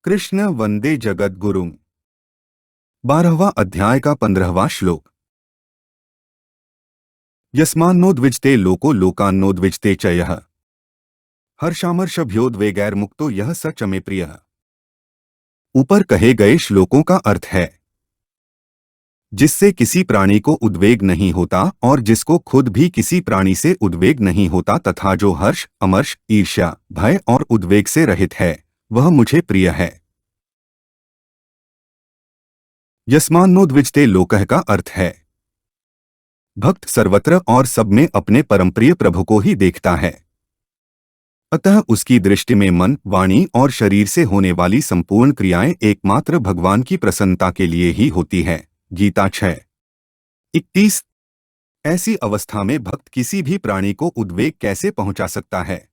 कृष्ण वंदे जगद्गुरुम्। 12वां अध्याय का 15वां श्लोक। यस्मान्नोद्विजते लोको लोकान्नोद्विजते च यः हर्षामर्षभ्योद्वेगैर्मुक्तो यः स च मे प्रियः। ऊपर कहे गए श्लोकों का अर्थ है, जिससे किसी प्राणी को उद्वेग नहीं होता और जिसको खुद भी किसी प्राणी से उद्वेग नहीं होता तथा जो हर्ष, अमर्ष, ईर्ष्या, भय और उद्वेग से रहित है, वह मुझे प्रिय है। यस्मान्नोद्विजते लोकः का अर्थ है, भक्त सर्वत्र और सब में अपने परमप्रिय प्रभु को ही देखता है, अतः उसकी दृष्टि में मन, वाणी और शरीर से होने वाली संपूर्ण क्रियाएं एकमात्र भगवान की प्रसन्नता के लिए ही होती है। गीता 6:21। ऐसी अवस्था में भक्त किसी भी प्राणी को उद्वेग कैसे पहुंचा सकता है?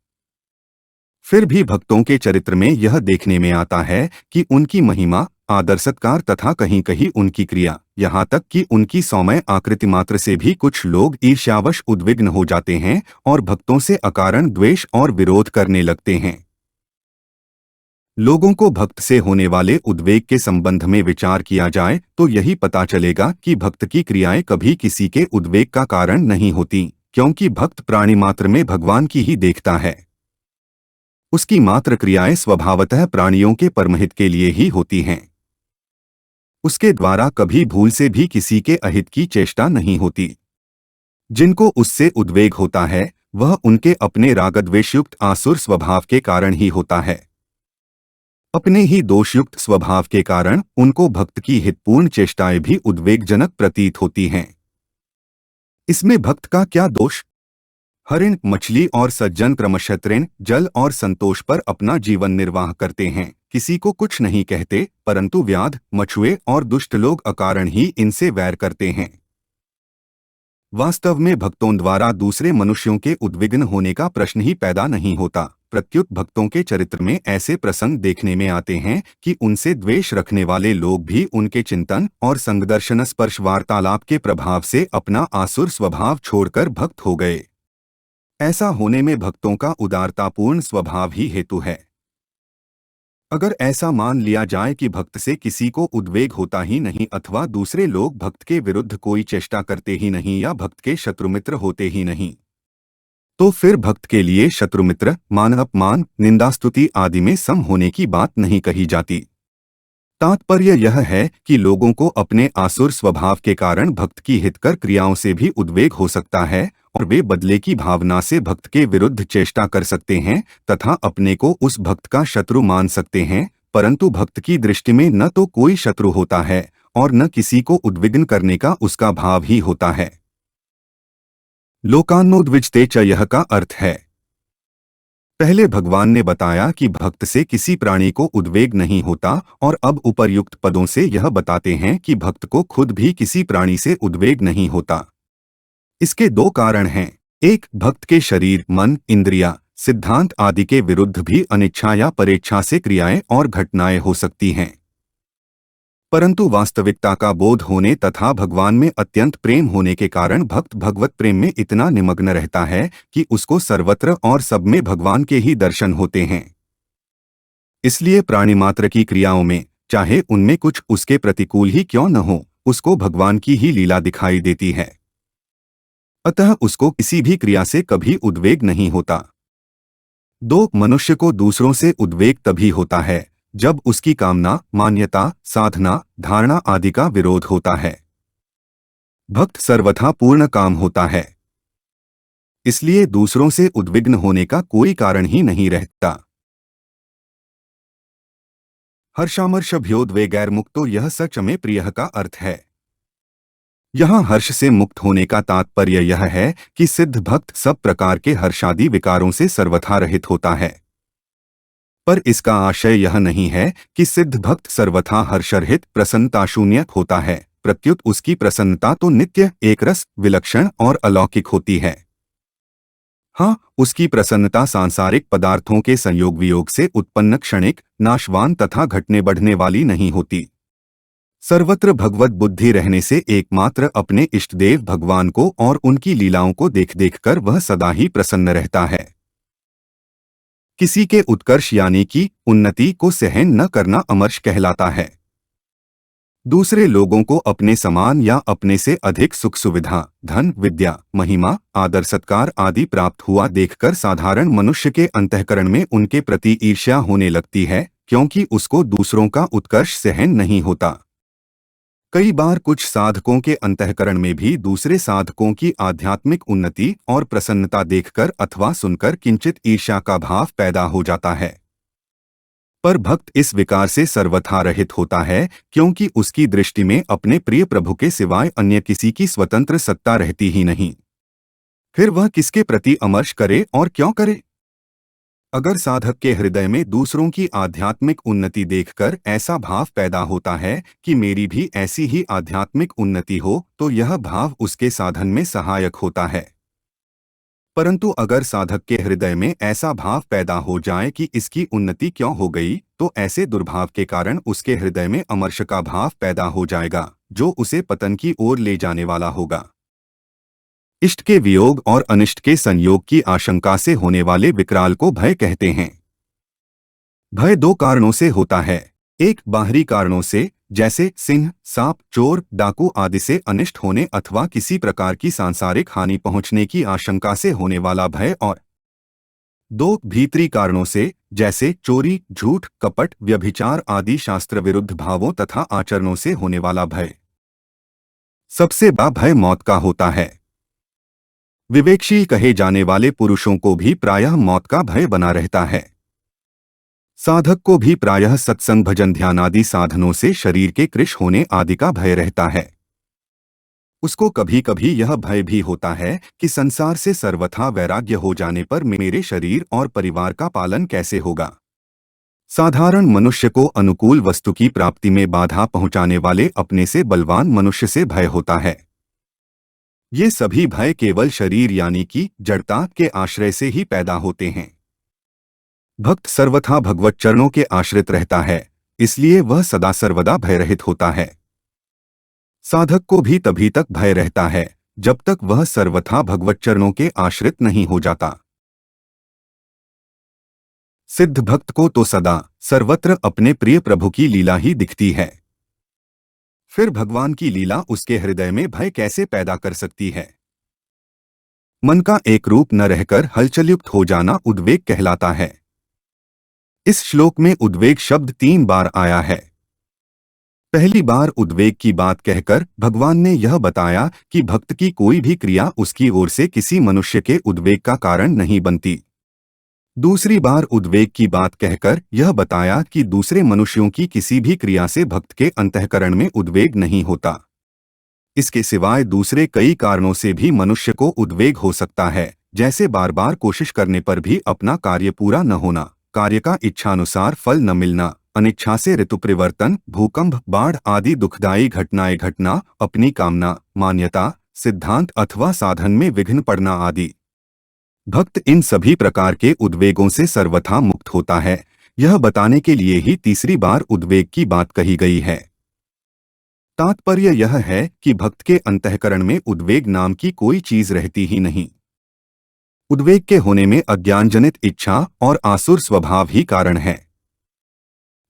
फिर भी भक्तों के चरित्र में यह देखने में आता है कि उनकी महिमा, आदर सत्कार तथा कहीं कहीं उनकी क्रिया, यहाँ तक कि उनकी सौम्य आकृति मात्र से भी कुछ लोग ईर्ष्यावश उद्विग्न हो जाते हैं और भक्तों से अकारण द्वेष और विरोध करने लगते हैं। लोगों को भक्त से होने वाले उद्वेग के संबंध में विचार किया जाए तो यही पता चलेगा कि भक्त की क्रियाएं कभी किसी के उद्वेग का कारण नहीं होती, क्योंकि भक्त प्राणी मात्र में भगवान की ही देखता है। उसकी मात्र क्रियाएं स्वभावतः प्राणियों के परमहित के लिए ही होती हैं। उसके द्वारा कभी भूल से भी किसी के अहित की चेष्टा नहीं होती। जिनको उससे उद्वेग होता है वह उनके अपने रागद्वेषयुक्त आसुर स्वभाव के कारण ही होता है। अपने ही दोषयुक्त स्वभाव के कारण उनको भक्त की हितपूर्ण चेष्टाएं भी उद्वेगजनक प्रतीत होती हैं। इसमें भक्त का क्या दोष? हरिण, मछली और सज्जन क्रमशः तृण, जल और संतोष पर अपना जीवन निर्वाह करते हैं, किसी को कुछ नहीं कहते, परंतु व्याध, मछुए और दुष्ट लोग अकारण ही इनसे वैर करते हैं। वास्तव में भक्तों द्वारा दूसरे मनुष्यों के उद्विग्न होने का प्रश्न ही पैदा नहीं होता। प्रत्युत भक्तों के चरित्र में ऐसे प्रसंग देखने में आते हैं कि उनसे द्वेष रखने वाले लोग भी उनके चिंतन और संगदर्शन स्पर्श वार्तालाप के प्रभाव से अपना आसुर स्वभाव छोड़कर भक्त हो गए। ऐसा होने में भक्तों का उदारतापूर्ण स्वभाव ही हेतु है। अगर ऐसा मान लिया जाए कि भक्त से किसी को उद्वेग होता ही नहीं अथवा दूसरे लोग भक्त के विरुद्ध कोई चेष्टा करते ही नहीं या भक्त के शत्रुमित्र होते ही नहीं, तो फिर भक्त के लिए शत्रुमित्र, मान अपमान, निंदास्तुति आदि में सम होने की बात नहीं कही जाती। तात्पर्य यह है कि लोगों को अपने आसुर स्वभाव के कारण भक्त की हितकर क्रियाओं से भी उद्वेग हो सकता है और वे बदले की भावना से भक्त के विरुद्ध चेष्टा कर सकते हैं तथा अपने को उस भक्त का शत्रु मान सकते हैं, परंतु भक्त की दृष्टि में न तो कोई शत्रु होता है और न किसी को उद्विग्न करने का उसका भाव ही होता है। लोकान्नोद्विजते च यह का अर्थ है, पहले भगवान ने बताया कि भक्त से किसी प्राणी को उद्वेग नहीं होता और अब उपर्युक्त पदों से यह बताते हैं कि भक्त को खुद भी किसी प्राणी से उद्वेग नहीं होता। इसके दो कारण हैं। एक, भक्त के शरीर, मन, इंद्रिया, सिद्धांत आदि के विरुद्ध भी अनिच्छा या परेच्छा से क्रियाएं और घटनाएं हो सकती हैं, परंतु वास्तविकता का बोध होने तथा भगवान में अत्यंत प्रेम होने के कारण भक्त भगवत प्रेम में इतना निमग्न रहता है कि उसको सर्वत्र और सब में भगवान के ही दर्शन होते हैं। इसलिए प्राणी मात्र की क्रियाओं में, चाहे उनमें कुछ उसके प्रतिकूल ही क्यों न हो, उसको भगवान की ही लीला दिखाई देती है। अतः उसको किसी भी क्रिया से कभी उद्वेग नहीं होता। दो, मनुष्य को दूसरों से उद्वेग तभी होता है जब उसकी कामना, मान्यता, साधना, धारणा आदि का विरोध होता है। भक्त सर्वथा पूर्ण काम होता है, इसलिए दूसरों से उद्विग्न होने का कोई कारण ही नहीं रहता। हर्षामर्षभ्योद्वेगैर्मुक्तो यह स च मे प्रियः का अर्थ है, यहाँ हर्ष से मुक्त होने का तात्पर्य यह है कि सिद्ध भक्त सब प्रकार के हर्षादि विकारों से सर्वथा रहित होता है। पर इसका आशय यह नहीं है कि सिद्ध भक्त सर्वथा हर्षरहित, प्रसन्नताशून्य होता है। प्रत्युत उसकी प्रसन्नता तो नित्य, एकरस, विलक्षण और अलौकिक होती है। हाँ, उसकी प्रसन्नता सांसारिक पदार्थों के संयोग वियोग से उत्पन्न क्षणिक, नाशवान तथा घटने बढ़ने वाली नहीं होती। सर्वत्र भगवत बुद्धि रहने से एकमात्र अपने इष्टदेव भगवान को और उनकी लीलाओं को देख देखकर वह सदा ही प्रसन्न रहता है। किसी के उत्कर्ष यानी कि उन्नति को सहन न करना अमर्ष कहलाता है। दूसरे लोगों को अपने समान या अपने से अधिक सुख सुविधा, धन, विद्या, महिमा, आदर सत्कार आदि प्राप्त हुआ देखकर साधारण मनुष्य के अंतःकरण में उनके प्रति ईर्ष्या होने लगती है, क्योंकि उसको दूसरों का उत्कर्ष सहन नहीं होता। कई बार कुछ साधकों के अंतःकरण में भी दूसरे साधकों की आध्यात्मिक उन्नति और प्रसन्नता देखकर अथवा सुनकर किंचित ईर्ष्या का भाव पैदा हो जाता है। पर भक्त इस विकार से सर्वथा रहित होता है, क्योंकि उसकी दृष्टि में अपने प्रिय प्रभु के सिवाय अन्य किसी की स्वतंत्र सत्ता रहती ही नहीं। फिर वह किसके प्रति अमर्ष करे और क्यों करे? अगर साधक के हृदय में दूसरों की आध्यात्मिक उन्नति देखकर ऐसा भाव पैदा होता है कि मेरी भी ऐसी ही आध्यात्मिक उन्नति हो, तो यह भाव उसके साधन में सहायक होता है। परंतु अगर साधक के हृदय में ऐसा भाव पैदा हो जाए कि इसकी उन्नति क्यों हो गई, तो ऐसे दुर्भाव के कारण उसके हृदय में अमर्ष का भाव पैदा हो जाएगा, जो उसे पतन की ओर ले जाने वाला होगा। इष्ट के वियोग और अनिष्ट के संयोग की आशंका से होने वाले विकराल को भय कहते हैं। भय दो कारणों से होता है। एक, बाहरी कारणों से, जैसे सिंह, सांप, चोर, डाकू आदि से अनिष्ट होने अथवा किसी प्रकार की सांसारिक हानि पहुंचने की आशंका से होने वाला भय, और दो, भीतरी कारणों से, जैसे चोरी, झूठ, कपट, व्यभिचार आदि शास्त्र विरुद्ध भावों तथा आचरणों से होने वाला भय। सबसे बड़ा भय मौत का होता है। विवेकशील कहे जाने वाले पुरुषों को भी प्रायः मौत का भय बना रहता है। साधक को भी प्रायः सत्संग, भजन, ध्यान आदि साधनों से शरीर के कृश होने आदि का भय रहता है। उसको कभी कभी यह भय भी होता है कि संसार से सर्वथा वैराग्य हो जाने पर मेरे शरीर और परिवार का पालन कैसे होगा। साधारण मनुष्य को अनुकूल वस्तु की प्राप्ति में बाधा पहुंचाने वाले अपने से बलवान मनुष्य से भय होता है। ये सभी भय केवल शरीर यानी कि जड़ता के आश्रय से ही पैदा होते हैं। भक्त सर्वथा भगवत चरणों के आश्रित रहता है, इसलिए वह सदा सर्वदा भयरहित होता है। साधक को भी तभी तक भय रहता है जब तक वह सर्वथा भगवत चरणों के आश्रित नहीं हो जाता। सिद्ध भक्त को तो सदा सर्वत्र अपने प्रिय प्रभु की लीला ही दिखती है। फिर भगवान की लीला उसके हृदय में भय कैसे पैदा कर सकती है? मन का एक रूप न रहकर हलचलयुक्त हो जाना उद्वेग कहलाता है। इस श्लोक में उद्वेग शब्द 3 बार आया है। पहली बार उद्वेग की बात कहकर भगवान ने यह बताया कि भक्त की कोई भी क्रिया उसकी ओर से किसी मनुष्य के उद्वेग का कारण नहीं बनती। दूसरी बार उद्वेग की बात कहकर यह बताया कि दूसरे मनुष्यों की किसी भी क्रिया से भक्त के अंतःकरण में उद्वेग नहीं होता। इसके सिवाय दूसरे कई कारणों से भी मनुष्य को उद्वेग हो सकता है, जैसे बार बार कोशिश करने पर भी अपना कार्य पूरा न होना, कार्य का इच्छानुसार फल न मिलना, अनिच्छा से ऋतु परिवर्तन, भूकंप, बाढ़ आदि दुखदायी घटनाएं घटना, अपनी कामना, मान्यता, सिद्धांत अथवा साधन में विघ्न पड़ना आदि। भक्त इन सभी प्रकार के उद्वेगों से सर्वथा मुक्त होता है, यह बताने के लिए ही तीसरी बार उद्वेग की बात कही गई है। तात्पर्य यह है कि भक्त के अंतःकरण में उद्वेग नाम की कोई चीज रहती ही नहीं। उद्वेग के होने में अज्ञानजनित इच्छा और आसुर स्वभाव ही कारण है।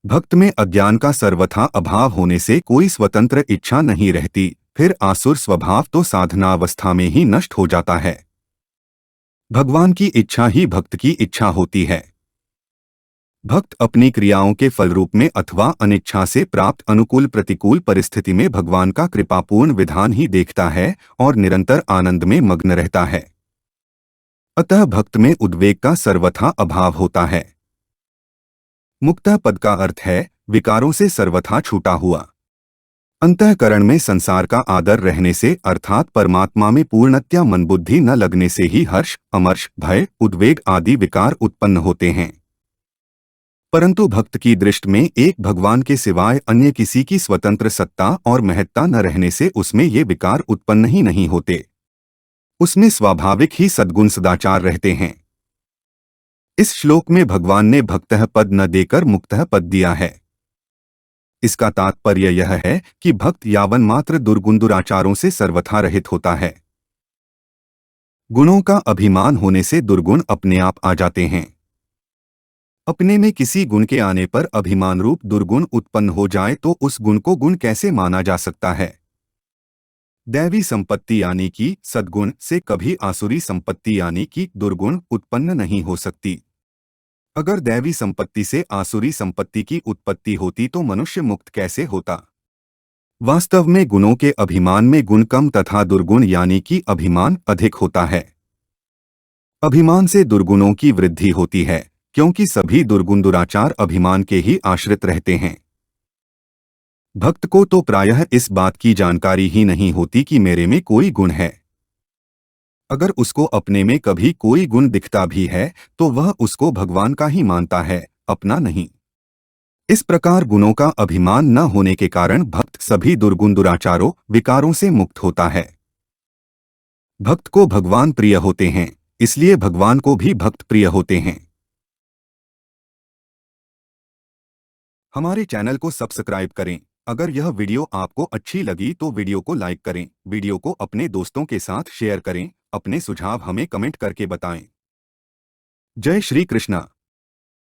भक्त में अज्ञान का सर्वथा अभाव होने से कोई स्वतंत्र इच्छा नहीं रहती, फिर आसुर स्वभाव तो साधनावस्था में ही नष्ट हो जाता है। भगवान की इच्छा ही भक्त की इच्छा होती है। भक्त अपनी क्रियाओं के फलरूप में अथवा अनिच्छा से प्राप्त अनुकूल प्रतिकूल परिस्थिति में भगवान का कृपापूर्ण विधान ही देखता है और निरंतर आनंद में मग्न रहता है। अतः भक्त में उद्वेग का सर्वथा अभाव होता है। मुक्तः पद का अर्थ है विकारों से सर्वथा छूटा हुआ। अंतःकरण में संसार का आदर रहने से अर्थात परमात्मा में पूर्णतया मन बुद्धि न लगने से ही हर्ष, अमर्ष, भय, उद्वेग आदि विकार उत्पन्न होते हैं। परंतु भक्त की दृष्टि में एक भगवान के सिवाय अन्य किसी की स्वतंत्र सत्ता और महत्ता न रहने से उसमें ये विकार उत्पन्न ही नहीं होते। उसमें स्वाभाविक ही सद्गुण सदाचार रहते हैं। इस श्लोक में भगवान ने भक्तः पद न देकर मुक्तः पद दिया है। इसका तात्पर्य यह है कि भक्त यावन मात्र दुर्गुण दुराचारों से सर्वथा रहित होता है। गुणों का अभिमान होने से दुर्गुण अपने आप आ जाते हैं। अपने में किसी गुण के आने पर अभिमान रूप दुर्गुण उत्पन्न हो जाए तो उस गुण को गुण कैसे माना जा सकता है? दैवी संपत्ति यानी कि सद्गुण से कभी आसुरी संपत्ति यानी कि दुर्गुण उत्पन्न नहीं हो सकती। अगर दैवी संपत्ति से आसुरी संपत्ति की उत्पत्ति होती तो मनुष्य मुक्त कैसे होता? वास्तव में गुणों के अभिमान में गुण कम तथा दुर्गुण यानी कि अभिमान अधिक होता है। अभिमान से दुर्गुणों की वृद्धि होती है, क्योंकि सभी दुर्गुण दुराचार अभिमान के ही आश्रित रहते हैं। भक्त को तो प्रायः इस बात की जानकारी ही नहीं होती कि मेरे में कोई गुण है। अगर उसको अपने में कभी कोई गुण दिखता भी है तो वह उसको भगवान का ही मानता है, अपना नहीं। इस प्रकार गुणों का अभिमान न होने के कारण भक्त सभी दुर्गुण दुराचारों विकारों से मुक्त होता है। भक्त को भगवान प्रिय होते हैं, इसलिए भगवान को भी भक्त प्रिय होते हैं। हमारे चैनल को सब्सक्राइब करें। अगर यह वीडियो आपको अच्छी लगी तो वीडियो को लाइक करें, वीडियो को अपने दोस्तों के साथ शेयर करें, अपने सुझाव हमें कमेंट करके बताएं। जय श्री कृष्णा।